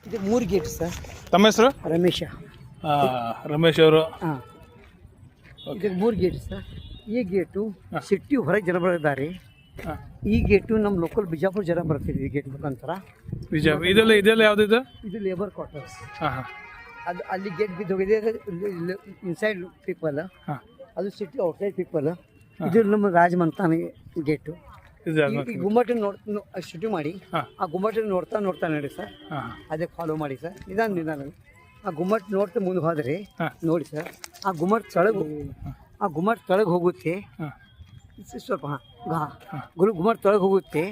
ಇದು 3 gate sir. ತಮ್ಮ ಹೆಸರು? ರಮೇಶ. ರಮೇಶ್ ಅವರು. ಹಾಂ, ಇದಕ್ಕೆ 3 ಗೇಟ್ ಸರ್. ಈ ಗೇಟು ಸಿಟಿ ಹೊರಗೆ ಜನ ಬರೋದಾರೆ. ಈ ಗೇಟು ನಮ್ಮ ಲೋಕಲ್ ಬಿಜಾಪುರ ಜನ ಬರ್ತಿದ್ವಿ ಈ ಗೇಟ್ ಮುಖಾಂತರ. ಇದೆಲ್ಲ ಯಾವ್ದು ಇದು? ಇದು ಲೇಬರ್ ಕ್ವಾರ್ಟರ್ಸ್. ಹಾಂ, ಅದು ಅಲ್ಲಿ ಗೇಟ್ ಬಿದ್ದು ಹೋಗಿದೆ. ಇನ್ಸೈಡ್ ಪೀಪಲ್, ಅದು ಸಿಟಿ ಔಟ್ಸೈಡ್ ಪೀಪಲ್. ಇದು ನಮ್ಮ ರಾಜಮಂತಾನೆ ಗೇಟು. ಈ ಗುಮ್ಮಟ ಶೂಟಿಂಗ್ ಮಾಡಿ ಆ ಗುಮ್ಮಟ ನೋಡ್ತಾ ನಡಿ ಸರ್. ಅದೇ ಫಾಲೋ ಮಾಡಿ ಸರ್. ನಿಧಾನ ಆ ಗುಮ್ಮಟ್ ನೋಡ್ತಾ ಮುಂದೆ ಹೋದರೆ ನೋಡಿ ಸರ್, ಆ ಗುಮ್ಮಟ್ ತಳಗೆ ಹೋಗುತ್ತೆ ಸ್ವಲ್ಪ. ಗುಮ್ಮಟ್ ತಳಗೆ ಹೋಗುತ್ತೆ.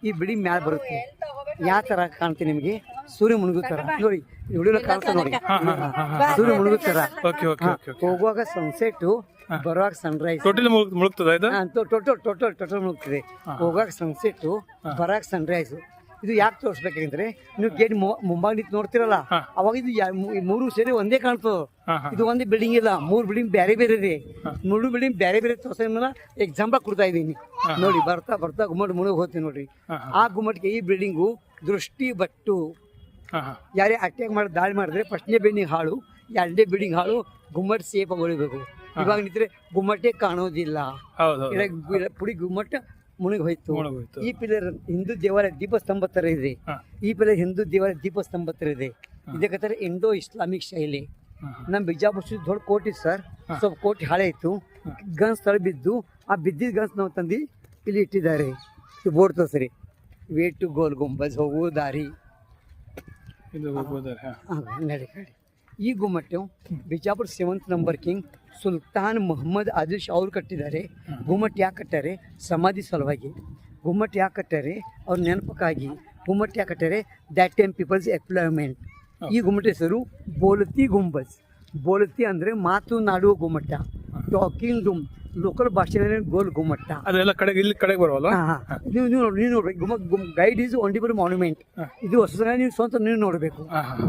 ಈ ಬಿಡಿ ಮ್ಯಾಲ ಬರುತ್ತೆ. ಯಾವ ತರ ಕಾಣ್ತೀವಿ ನಿಮಗೆ? ಸೂರ್ಯ ಮುಳುಗುತ್ತಾರ ನೋಡಿ. ವಿಡಿಯೋ ಕಾಣ್ತಾ ನೋಡಿ, ಸೂರ್ಯ ಮುಳುಗುತ್ತಾರ. ಹೋಗುವಾಗ ಸನ್ಸೆಟ್, ಬರುವಾಗ ಸನ್ರೈಸ್. ಟೋಟಲ್ ಮುಳುಗ್ತದೆ. ಟೋಟಲ್ ಮುಳುಗ್ತದೆ. ಹೋಗುವಾಗ ಸನ್ಸೆಟ್, ಬರುವಾಗ ಸನ್ರೈಸ್. ಇದು ಯಾಕೆ ತೋರಿಸ್ಬೇಕಂದ್ರೆ, ನೀವು ಗೇಟ್ ಮುಂಭಾಗ ನಿಂತು ನೋಡ್ತಿರಲ್ಲ, ಅವಾಗ ಇದು 3 ಸೇರಿ ಒಂದೇ ಕಾಣ್ತದೆ. ಇದು ಒಂದೇ ಬಿಲ್ಡಿಂಗ್ ಇಲ್ಲ, 3 ಬಿಲ್ಡಿಂಗ್ ಬೇರೆ ಬೇರೆ ಇದೆ. 3 ಬಿಲ್ಡಿಂಗ್ ಬೇರೆ ಬೇರೆ ತೋರ್ಸೋದನ್ನ ಎಕ್ಸಾಂಪಲ್ ಕೊಡ್ತಾ ಇದ್ದೀನಿ ನೋಡಿ. ಬರ್ತಾ ಗುಮ್ಮಟ್ ಮುಳುಗ್ ಹೋಗ್ತೀವಿ ನೋಡ್ರಿ. ಆ ಗುಮ್ಮಟ್ಗೆ ಈ ಬಿಲ್ಡಿಂಗು ದೃಷ್ಟಿ ಬಟ್ಟು. ಯಾರೇ ಅಟ್ಯಾಕ್ ಮಾಡಿ ದಾಳಿ ಮಾಡಿದ್ರೆ ಫಸ್ಟ್ನೇ ಬಿಲ್ಡಿಂಗ್ ಹಾಳು, 2ನೇ ಬಿಲ್ಡಿಂಗ್ ಹಾಳು. ಗುಮ್ಮಟ್ ಸೇಫ್ ಆಗಿ ಉಳಿಬೇಕು. ಇವಾಗ ನಿಂತ್ರೆ ಗುಮ್ಮಟೇ ಕಾಣೋದಿಲ್ಲ. ಪುಡಿ ಗುಮ್ಮಟ್ ಮುಳುಗಿ ಹೋಯ್ತು. ಈ ಪಿಲ್ಲರ್ ಹಿಂದೂ ದೇವಾಲಯ ದೀಪಸ್ತಂಭ ತರ ಇದೆ. ಈ ಪಿಲ್ಲರ್ ಹಿಂದೂ ದೇವಾಲಯ ದೀಪಸ್ತಂಭ ತರ ಇದೆ. ಇದಕ್ಕೆ ಇಂಡೋ ಇಸ್ಲಾಮಿಕ್ ಶೈಲಿ. ನಮ್ಮ ಬಿಜಾಪುರ ದೊಡ್ಡ ಕೋಟೆ ಸರ್. ಸ್ವಲ್ಪ ಕೋಟೆ ಹಳೆ ಇತ್ತು. ಗನ್ಸ್ ತಳ ಬಿದ್ದು, ಆ ಬಿದ್ದಿದ್ದ ಗನ್ಸ್ ನಾವು ತಂದು ಇಲ್ಲಿ ಇಟ್ಟಿದ್ದಾರೆ. ಬೋರ್ಡ್ ತೋರಿಸ್ರಿ, ವೇ ಟು ಗೋಲ್ ಗುಂಬಜ್ ಹೋಗುವ ದಾರಿ. ನಡಿ. ಈ ಗುಮ್ಮಟ್ಟು Bijapur 7th number king Sultan Mohammed Adil Shah ಅವ್ರು ಕಟ್ಟಿದ್ದಾರೆ. ಗುಮ್ಮಟ್ ಯಾಕೆ ಕಟ್ಟಾರೆ? ಸಮಾಧಿ ಸಲುವಾಗಿ. ಗುಮ್ಮಟ್ ಯಾಕೆ ಕಟ್ಟಾರೆ? ಅವ್ರ ನೆನಪಕ್ಕಾಗಿ. ಗುಮ್ಮಟ್ ಯಾಕೆ ಕಟ್ಟಾರೆ? That time peoples employment. ಈ ಗುಮ್ಮಟ ಹೆಸರು ಬೋಲತಿ ಗುಂಬಜ್. ಬೋಲತಿ ಅಂದರೆ ಮಾತುನಾಡುವ ಗುಮ್ಮಟ, ಟಾಕಿಂಗ್ ರೂಮ್. ಲೋಕಲ್ ಭಾಷೆಯಲ್ಲಿ ಗೋಲ್ ಗುಮ್ಮಟ. ಅದೆಲ್ಲ ಕಡೆಗೆ ಇಲ್ಲಿ ಕಡೆಗೆ ಬರೋಲ್ಲ. ನೀವು ನೋಡ್ಬೇಕು. Guide is only for monument. ಇದು ಹೊಸ ನೀವು ಸ್ವಂತ ನೀವು ನೋಡಬೇಕು.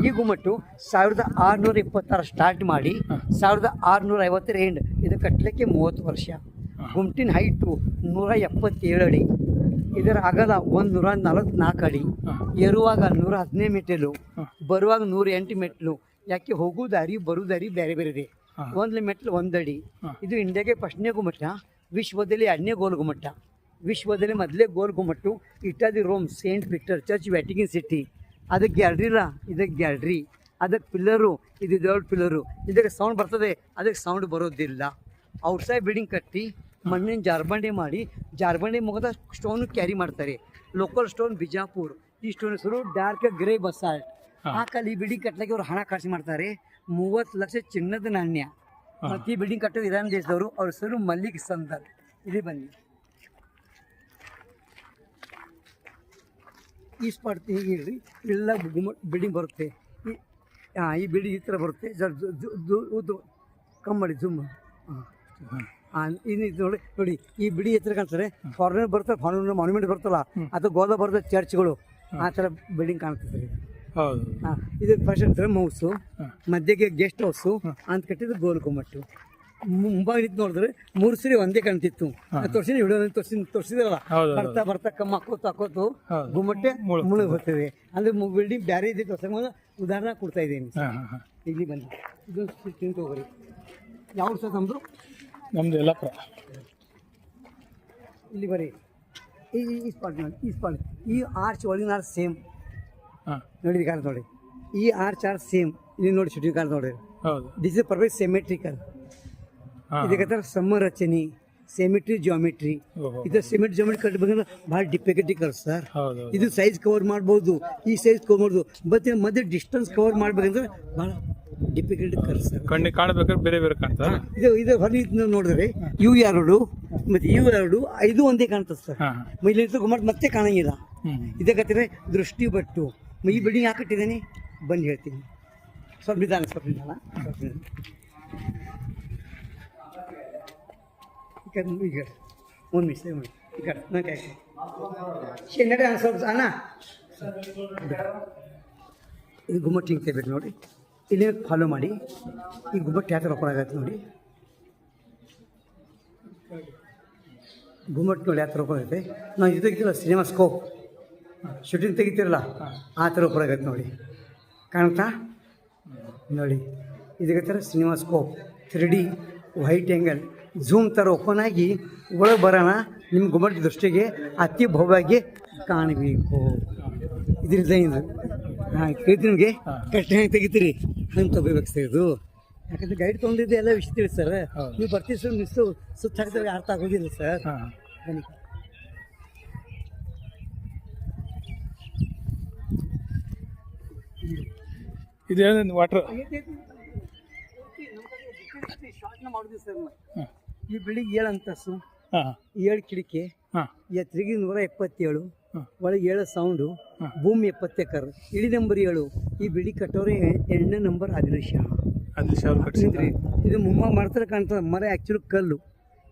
ಈ ಗುಮ್ಮಟ್ಟು 1626 ಸ್ಟಾರ್ಟ್ ಮಾಡಿ 1650 ಎಂಡ್. ಇದು ಕಟ್ಟಲಿಕ್ಕೆ 30 ವರ್ಷ. ಗುಮ್ಮಟಿನ ಹೈಟು 177 ಅಡಿ. ಇದರ ಅಗಲ 144 ಅಡಿ. ಏರುವಾಗ 115 ಮೆಟ್ಟಿಲು, ಬರುವಾಗ 108 ಮೆಟ್ಟಿಲು. ಯಾಕೆ ಹೋಗೋ ದಾರಿ ಬರೋ ದಾರಿ ಬೇರೆ ಬೇರೆ ಇದೆ. 1 ಮೆಟ್ಲು 1 ಅಡಿ. ಇದು ಇಂಡಿಯಾಗೆ ಫಸ್ಟ್ನೇ ಗುಮ್ಮಟ, ವಿಶ್ವದಲ್ಲಿ 2ನೇ ಗೋಲ್ ಗುಮ್ಮಟ. ವಿಶ್ವದಲ್ಲಿ ಮೊದಲೇ ಗೋಲ್ ಗುಮ್ಮಟ್ಟು ಇಟಾದಿ Rome Saint Victor church, Vatican City. ಅದಕ್ಕೆ ಗ್ಯಾಲ್ರಿ ಇಲ್ಲ, ಇದಕ್ಕೆ ಗ್ಯಾಲ್ರಿ. ಅದಕ್ಕೆ ಪಿಲ್ಲರು, ಇದು ದೊಡ್ಡ ಪಿಲ್ಲರು. ಇದಕ್ಕೆ ಸೌಂಡ್ ಬರ್ತದೆ, ಅದಕ್ಕೆ ಸೌಂಡ್ ಬರೋದಿಲ್ಲ. ಔಟ್ಸೈಡ್ ಬಿಲ್ಡಿಂಗ್ ಕಟ್ಟಿ ಮಣ್ಣಿನ ಜಾರ್ಬಂಡೆ ಮಾಡಿ, ಜಾರ್ಬಂಡೆ ಮುಗಿದ ಸ್ಟೋನ್ ಕ್ಯಾರಿ ಮಾಡ್ತಾರೆ. Local stone Bijapur. ಈ ಸ್ಟೋನ್ ಹೆಸರು ಡಾರ್ಕ್ ಗ್ರೇ ಬಸಾಲ್ಟ್. ಆ ಕಾಲ ಈ ಬಿಲ್ಡಿಂಗ್ ಕಟ್ಟಲಿಕ್ಕೆ ಅವ್ರು ಹಣ ಖರ್ಚು ಮಾಡ್ತಾರೆ. 30 ಲಕ್ಷ ಚಿನ್ನದ ನಾಣ್ಯ. ಮತ್ತು ಈ ಬಿಲ್ಡಿಂಗ್ ಕಟ್ಟೋದು ಇರಾನ್ ದೇಶದವರು. ಅವ್ರ ಹೆಸರು ಮಲ್ಲಿಕ್ ಸಂದಲ್. ಇಲ್ಲಿ ಬನ್ನಿ. ಈ ಸ್ಪಾಟ್ ಹೀಗೆ ಇಡ್ರಿ, ಎಲ್ಲ ಬಿಲ್ಡಿಂಗ್ ಬರುತ್ತೆ. ಈ ಬಿಲ್ಡಿಂಗ್ ಈ ಥರ ಬರುತ್ತೆ. ಕಮ್ಮಿ ಮಾಡಿ ಜುಮ್. ಇದು ನೋಡಿ ಈ ಬಿಲ್ಡಿಂಗ್ ಎತ್ತರ ಕಾಣ್ತಾರೆ. ಫಾರಿನರ್ ಬರ್ತಾರೆ, ಫಾರಿನರ್ ಮಾನ್ಯುಮೆಂಟ್ ಬರ್ತಲ್ಲ, ಅದು ಗೋದ ಬರ್ತದೆ ಚರ್ಚ್ಗಳು. ಆ ಥರ ಬಿಲ್ಡಿಂಗ್ ಕಾಣ್ತದೆ. ಇದು ಫಸ್ಟ್ ಡ್ರಮ್ ಹೌಸು, ಮಧ್ಯಕ್ಕೆ ಗೆಸ್ಟ್ ಹೌಸು ಅಂತ ಕಟ್ಟಿದ್ದು ಗೋಲ್ ಗುಮ್ಮಟ್ಟು. ಮುಂಭಾಗ ನಿಂತು ನೋಡಿದ್ರೆ 3 ಸರಿ ಒಂದೇ ಕಾಣ್ತಿತ್ತು. ತೋರಿಸಿ ವಿಡಿಯೋ ತೋರಿಸಿದ್ರಲ್ಲ. ಬರ್ತಾ ಕಮ್ಮ ಹಾಕೋತು ಗುಮ್ಮಟ್ಟೆ ಮುಳುಗಿ ಹೋಗ್ತದೆ. ಅಂದ್ರೆ ಬಿಲ್ಡಿಂಗ್ ಬ್ಯಾರೆ ಇದೆ ತೋರ್ಸಂಗ ಉದಾಹರಣೆ ಕೊಡ್ತಾ ಇದ್ದೀನಿ. ಇಲ್ಲಿ ಬನ್ನಿ, ಇದು ತಿಂತು ಹೋಗ್ರಿ. ಯಾವ ಸರ್ ನಮ್ದು? ನಮ್ದು ಯಲ್ಲಾಪುರ. ಇಲ್ಲಿ ಬರೀ ಈ ಸ್ಪಾಟ್ ನೋಡಿ. ಈ ಸ್ಪಾಟ್ ಈ ಆರ್ಚ್ ಒಳಗಿನ ಆರ್ಚ್ ಸೇಮ್ ನೋಡಿ ಕಾಣ್ತ ನೋಡಿ. ಈ ಆರ್ಚ್ ಸೇಮ್ ಇಲ್ಲಿ ನೋಡಿ. ಶೂಟಿಂಗ್ ಕಾಣ್ತ ನೋಡಿ. This is perfect symmetrical. ಇದಕ್ಕೆ ಸಮರಚನೆ, ಸೆಮಿಟ್ರಿ ಜಿಯೋಮೆಟ್ರಿ. ಇದು ಸಿಮೆಂಟ್ ಜಿಯೋಮೆಟ್ರಿ ಕಟ್ಟಬೇಕಂದ್ರೆ ಭಾಳ ಡಿಫಿಕಲ್ಟಿ ಸರ್. ಇದು ಸೈಜ್ ಕವರ್ ಮಾಡ್ಬೋದು, ಈ ಸೈಜ್ ಕವರ್ ಮಾಡ್ಬೋದು. ಮತ್ತೆ ಮಧ್ಯೆ ಡಿಸ್ಟೆನ್ಸ್ ಕವರ್ ಮಾಡ್ಬೇಕಂದ್ರೆ ಭಾಳ ಡಿಫಿಕಲ್ಟಿ ಸರ್. ಕಣ್ಣಿಗೆ ಕಾಣಬೇಕಾದ್ರೆ ಬೇರೆ ಬೇರೆ ಕಾಣ್ತದೆ. ಇದು ಹೊರಗೆ ನೋಡಿದ್ರೆ ಇವು 2 ಮತ್ತೆ ಇವು 2 5 ಒಂದೇ ಕಾಣ್ತದೆ ಸರ್. ಇಲ್ಲಿ ಮತ್ತೆ ಕಾಣಂಗಿಲ್ಲ. ಇದಕ್ಕೆ ದೃಷ್ಟಿ ಬಟ್ಟು. ಈ ಬಿಲ್ಡಿಂಗ್ ಯಾಕೆ ಕಟ್ಟಿದ್ದೀನಿ ಬಂದು ಹೇಳ್ತೀನಿ. ಸ್ವಲ್ಪ ನಿಧಾನ. ಈಗ 1 ನಿಮಿಷ ಈಗ ನಂಗೆ ಶೇನಡೆ ಸ್ವಲ್ಪ ಅಣ್ಣ ಇದು ಗುಮ್ಮಟ್ ಹಿಂಗೆ ತೆಗಿಬೇಕು ನೋಡಿ. ಇಲ್ಲಿ ಫಾಲೋ ಮಾಡಿ. ಈ ಗುಮ್ಮಟ್ ಯಾವ ಥರ ಓಪನ್ ಆಗತ್ತೆ ನೋಡಿ. ಗುಮ್ಮಟ್ ನೋಡಿ ಯಾವ ಥರ ಓಪನ್ ಆಗುತ್ತೆ. ನಾವು ಇದು ತೆಗಿತಿಲ್ಲ ಸಿನಿಮಾ ಸ್ಕೋಪ್, ಶೂಟಿಂಗ್ ತೆಗಿತಿರಲ್ಲ ಆ ಥರ ಓಪನ್ ಆಗತ್ತೆ ನೋಡಿ. ಕಾಣ್ತಾ ನೋಡಿ ಇದಕ್ಕೆ ಥರ cinema scope 3D white angle zoom ಥರ ಓಪನ್ ಆಗಿ ಒಳಗೆ ಬರೋಣ ನಿಮ್ಮ ಗುಮ್ಮಟ ದೃಷ್ಟಿಗೆ ಅತಿ ಭವ್ಯವಾಗಿ ಕಾಣಬೇಕು. ಇದು ಡಿಸೈನ್ ಹಾಂ ಕೇಳ್ತೀನಿ ನಿಮಗೆ ಕರೆಕ್ಟ್ ಹೆಂಗೆ ತೆಗಿತೀರಿ ಹಂಗೆ ತೊಗೋಬೇಕು ಸರ್ ಇದು. ಯಾಕಂದರೆ ಗೈಡ್ ತೊಗೊಂಡಿದ್ದೆ ಎಲ್ಲ ವಿಷಯ ತಿಳಿಸಿ ಸರ್. ನೀವು ಬರ್ತೀವಿ ಸರ್ ಮಿಸ್ಸು ಸುತ್ತ ಹಾಕಿದ್ರೆ ಅರ್ಥ ಆಗೋದಿಲ್ಲ ಸರ್. ಹಾಂ ಬನ್ನಿ ಇದೇನು ವಾಟ್ರ್ ಶಾರ್ಟ್ನ ಮಾಡೋದು ಸರ್. ಹಾಂ ಈ ಬಿಲ್ಡಿಂಗ್ 7 ಅಂತಸ್ತು, ಹಾಂ 7 ಕಿಟಕಿ, ಹಾಂ ಎತ್ತರಿಗೆ 177, ಹಾಂ. ಒಳಗೆ 7 ಸೌಂಡು, ಹಾಂ. ಭೂಮಿ 70 ಎಕರ್, ಇಳಿ ನಂಬರ್ 7. ಈ ಬಿಲ್ಡಿಂಗ್ ಕಟ್ಟೋರೆ 8ನೇ ನಂಬರ್ ಆದಿಲ್ ಶಾ. ಅಲ್ಲಿ ಶಾವ್ ಕಟ್ಸಿದ್ರಿ. ಇದು ಮುಮ್ಮ ಮಾಡ್ತಾರೆ ಕಾಣ್ತದೆ. ಮರ ಆ್ಯಕ್ಚುಲಿ ಕಲ್ಲು.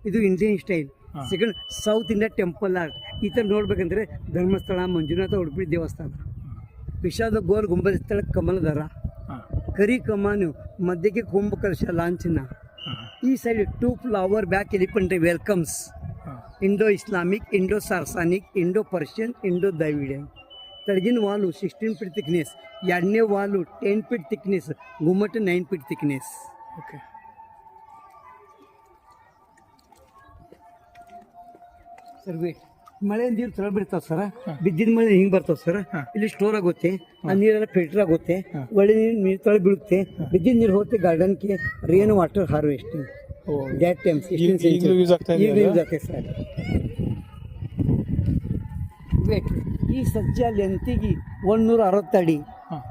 ಇದು ಇಂಡಿಯನ್ ಸ್ಟೈಲ್. ಹಾಂ. Second south India temple art. ಈ ಥರ ನೋಡ್ಬೇಕಂದ್ರೆ ಧರ್ಮಸ್ಥಳ, ಮಂಜುನಾಥ, ಉಡುಪಿ ದೇವಸ್ಥಾನ, ವಿಷಾದ ಗೋಲ್ ಗುಂಬದ ಸ್ಥಳ ಕಮಲದರ, ಹಾಂ ಕರಿ ಕಮಾನು, ಮಧ್ಯಕ್ಕೆ ಕುಂಭಕಲಶ ಲಾಂಛನ. ಹಾಂ ಈ side 2 flower back elephant welcomes. ಹಾಂ Indo Islamic, Indo Saracenic, Indo Persian, Indo Dravidian. ತಳಗಿನ ವಾಲು 16 ಫೀಟ್ ಥಿಕ್ನೆಸ್, 2ನೇ ವಾಲು 10 ಫೀಟ್ ಥಿಕ್ನೆಸ್, ಗುಮ್ಮಟ 9 feet thickness. Okay sir wait, ಮಳೆ ನೀರು ತೊಳೆ ಬಿಡ್ತಾವೆ ಸರ್. ಬಿದ್ದಿದ ಮಳೆ ಹಿಂಗೆ ಬರ್ತಾವೆ ಸರ್. ಇಲ್ಲಿ ಸ್ಟೋರ್ ಆಗುತ್ತೆ, ಆ ನೀರೆಲ್ಲ ಫಿಲ್ಟರ್ ಆಗುತ್ತೆ, ಒಳ್ಳೆ ನೀರು ತೊಳೆ ಬೀಳುತ್ತೆ. ಬಿದ್ದಿದ ನೀರು ಹೋಗುತ್ತೆ ಗಾರ್ಡನ್ಗೆ. Rain water harvesting that times ಈಗಲೂ ಯೂಸ್ ಆಗ್ತಾ ಇದೆ. ಯೂಸ್ ಆಗ್ತದೆ ಸರ್. ವೇಟ್, ಈ ಸಜ್ಜ ಲೆಂತಿಗೆ 160 ಅಡಿ,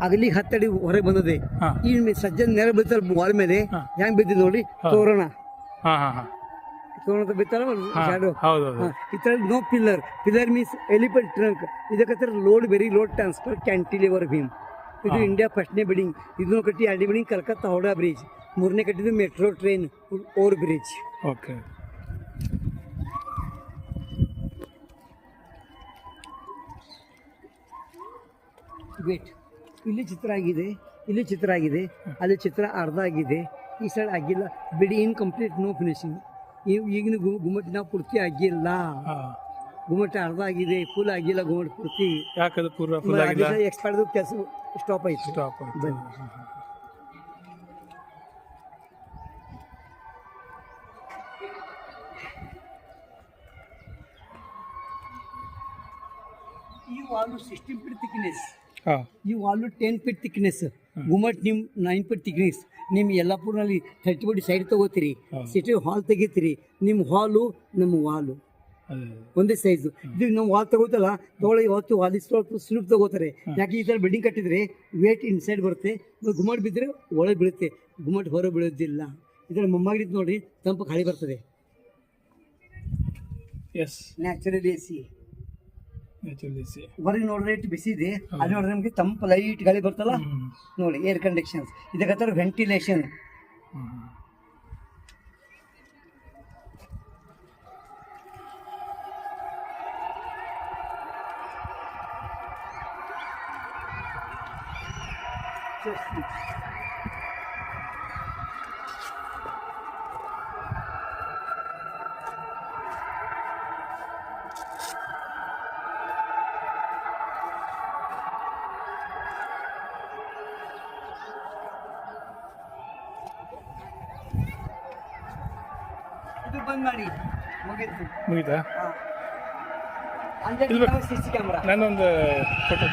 ಅಗಲಿಗೆ 10 ಅಡಿ ಹೊರಗೆ ಬಂದದೆ. ಹಾಂ. ಈ ಸಜ್ಜ ನೆರೆ ಬಿಡ್ತಾರೆ ವಾಲ್ ಮೇಲೆ. ಹೆಂಗೆ ಬಿದ್ದಿದೆ ನೋಡಿ ತೋರಣ. ಹಾಂ ಹಾಂ ಹಾಂ ತೋರಣ ಬಿತ್ತಾರ ಶಾಡೋ. ಹೌದು ಹೌದು. ಈ ಥರ no pillar. Pillar means elephant trunk. ಇದಕ್ಕೆ load very load transfer cantilever beam. ಇದು ಇಂಡಿಯಾ ಫಸ್ಟ್ನೇ ಬಿಲ್ಡಿಂಗ್. ಇದನ್ನು ಕಟ್ಟಿ 2ನೇ ಬಿಲ್ಡಿಂಗ್ ಕಲ್ಕತ್ತಾ ಹೌಡಾ ಬ್ರಿಡ್ಜ್. 3ನೇ ಕಟ್ಟಿದ್ದು metro train over bridge. Okay wait, ಇಲ್ಲಿ ಚಿತ್ರ ಆಗಿದೆ, ಇಲ್ಲಿ ಚಿತ್ರ ಆಗಿದೆ, ಅಲ್ಲಿ ಚಿತ್ರ ಅರ್ಧ ಆಗಿದೆ, ಈ ಸೈಡ್ ಆಗಿಲ್ಲ. ಬಿಡಿ ಇನ್ಕಂಪ್ಲೀಟ್, ನೋ ಫಿನಿಶಿಂಗ್. ಈಗಿನ ಗುಮ್ಮಟ ಪೂರ್ತಿ ಆಗಿಲ್ಲ. ಹಾಂ ಗುಮ್ಮಟ ಅರ್ಧ ಆಗಿದೆ, ಫುಲ್ ಆಗಿಲ್ಲ ಗುಮ್ಮಟ ಪೂರ್ತಿ. ಯಾಕದು ಪೂರ್ವ ಫುಲ್ ಆಗಿಲ್ಲ? ಎಕ್ಸ್ಪೈರ್ಡ್ ಕೆಲಸ ಸ್ಟಾಪ್ ಆಯ್ತು. ಸ್ಟಾಪ್ ಬನ್ನಿ. ಈ ವಾಲು 16 ಫೀಟ್ ಥಿಕ್ನೆಸ್, ಹಾಂ ಈ ವಾಲು 10 ಫೀಟ್ ಥಿಕ್ನೆಸ್, ಗುಮ್ಮಟ್ ನಿಮ್ಮ 9 ಫೀಟ್ ಥಿಕ್ನೆಸ್. ನಿಮ್ಮ ಯಲ್ಲಾಪುರ್ನಲ್ಲಿ 30 ಫೀಟ್ ಸೈಡ್ ತೊಗೋತೀರಿ, ಸಿಟಿ ಹಾಲ್ ತೆಗಿತೀರಿ. ನಿಮ್ಮ ಹಾಲು ನಮ್ಮ ವಾಲು ಅದೇ ಒಂದೇ ಸೈಜು. ಇದು ನಾವು ವಾಲ್ ತಗೋತಲ್ಲ ತೊಗೊಳ್ಳಿ, ಇವತ್ತು ವಾಲಿ ಸ್ಲೂಪ್ ತಗೋತಾರೆ. ಯಾಕೆ ಈ ಥರ ಬಿಲ್ಡಿಂಗ್ ಕಟ್ಟಿದ್ರೆ ವೇಟ್ ಇನ್ಸೈಡ್ ಬರುತ್ತೆ, ಗುಮ್ಮಟ್ ಬಿದ್ದರೆ ಒಳಗೆ ಬೀಳುತ್ತೆ, ಗುಮ್ಮಟ್ ಹೊರಗೆ ಬೀಳೋದಿಲ್ಲ. ಇದರ ಮೊಮ್ಮಾಗಿದ್ದು ನೋಡಿ, ತಂಪು ಗಾಳಿ ಬರ್ತದೆ. Yes natural A C. Natural C. ಹೊರಗೆ ನೋಡಿದ್ರೆ ಇಟ್ಟು ಬಿಸಿ ಇದೆ, ಅಲ್ಲಿ ನೋಡಿದ್ರೆ ನಮಗೆ ತಂಪು ಲೈಟ್ ಗಾಳಿ ಬರ್ತಲ್ಲ ನೋಡಿ, ಏರ್ ಕಂಡೀಷನ್ಸ್. ಇದಕ್ಕೆ ವೆಂಟಿಲೇಷನ್. ಇದು ಬಂದ್ ಮಾಡಿ ಮುಗೀತು. ಮುಗಿತಾ? ಅಂದ್ರೆ CC ಕ್ಯಾಮ್ರಾ. ನಾನೊಂದು ಫೋಟೋ.